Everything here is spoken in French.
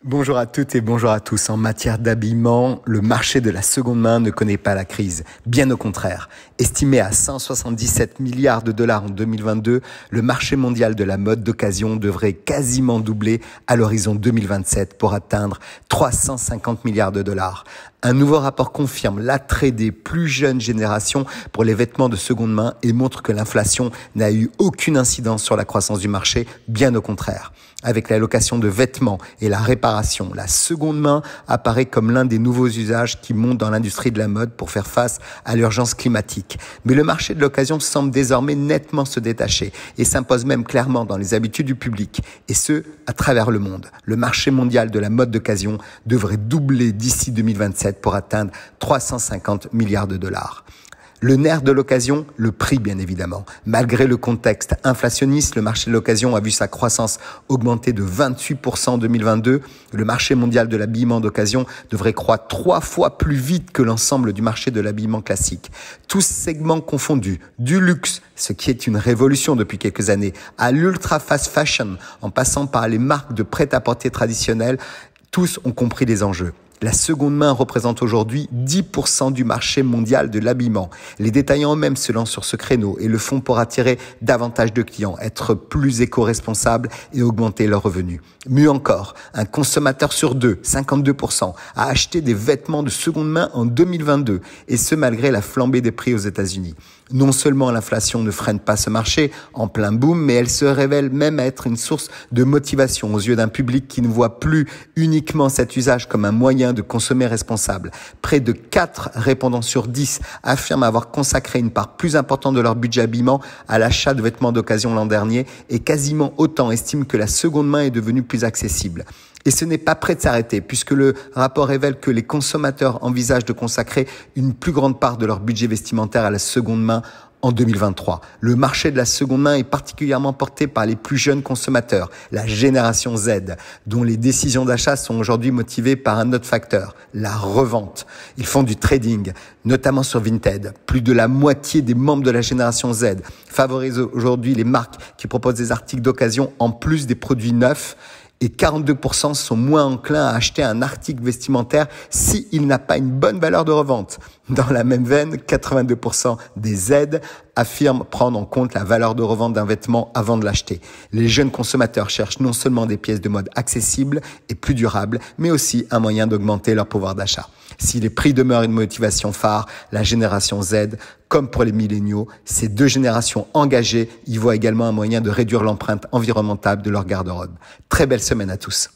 Bonjour à toutes et bonjour à tous. En matière d'habillement, le marché de la seconde main ne connaît pas la crise. Bien au contraire. Estimé à 177 milliards de dollars en 2022, le marché mondial de la mode d'occasion devrait quasiment doubler à l'horizon 2027 pour atteindre 350 milliards de dollars. Un nouveau rapport confirme l'attrait des plus jeunes générations pour les vêtements de seconde main et montre que l'inflation n'a eu aucune incidence sur la croissance du marché, bien au contraire. Avec la location de vêtements et la réparation, la seconde main apparaît comme l'un des nouveaux usages qui montent dans l'industrie de la mode pour faire face à l'urgence climatique. Mais le marché de l'occasion semble désormais nettement se détacher et s'impose même clairement dans les habitudes du public, et ce, à travers le monde. Le marché mondial de la mode d'occasion devrait doubler d'ici 2027 pour atteindre 350 milliards de dollars. Le nerf de l'occasion, le prix bien évidemment. Malgré le contexte inflationniste, le marché de l'occasion a vu sa croissance augmenter de 28% en 2022. Le marché mondial de l'habillement d'occasion devrait croître 3 fois plus vite que l'ensemble du marché de l'habillement classique. Tous segments confondus, du luxe, ce qui est une révolution depuis quelques années, à l'ultra fast fashion, en passant par les marques de prêt-à-porter traditionnelles, tous ont compris les enjeux. La seconde main représente aujourd'hui 10% du marché mondial de l'habillement. Les détaillants eux-mêmes se lancent sur ce créneau et le font pour attirer davantage de clients, être plus éco-responsables et augmenter leurs revenus. Mieux encore, un consommateur sur deux, 52%, a acheté des vêtements de seconde main en 2022, et ce malgré la flambée des prix aux États-Unis. Non seulement l'inflation ne freine pas ce marché en plein boom, mais elle se révèle même être une source de motivation aux yeux d'un public qui ne voit plus uniquement cet usage comme un moyen de consommer responsable. Près de 4 répondants sur 10 affirment avoir consacré une part plus importante de leur budget habillement à l'achat de vêtements d'occasion l'an dernier, et quasiment autant estiment que la seconde main est devenue plus accessible. Et ce n'est pas prêt de s'arrêter, puisque le rapport révèle que les consommateurs envisagent de consacrer une plus grande part de leur budget vestimentaire à la seconde main en 2023. Le marché de la seconde main est particulièrement porté par les plus jeunes consommateurs, la génération Z, dont les décisions d'achat sont aujourd'hui motivées par un autre facteur, la revente. Ils font du trading, notamment sur Vinted. Plus de la moitié des membres de la génération Z favorisent aujourd'hui les marques qui proposent des articles d'occasion en plus des produits neufs, et 42% sont moins enclins à acheter un article vestimentaire s'il n'a pas une bonne valeur de revente. Dans la même veine, 82% des Z affirment prendre en compte la valeur de revente d'un vêtement avant de l'acheter. Les jeunes consommateurs cherchent non seulement des pièces de mode accessibles et plus durables, mais aussi un moyen d'augmenter leur pouvoir d'achat. Si les prix demeurent une motivation phare, la génération Z, comme pour les milléniaux, ces deux générations engagées y voient également un moyen de réduire l'empreinte environnementale de leur garde-robe. Très belle semaine à tous.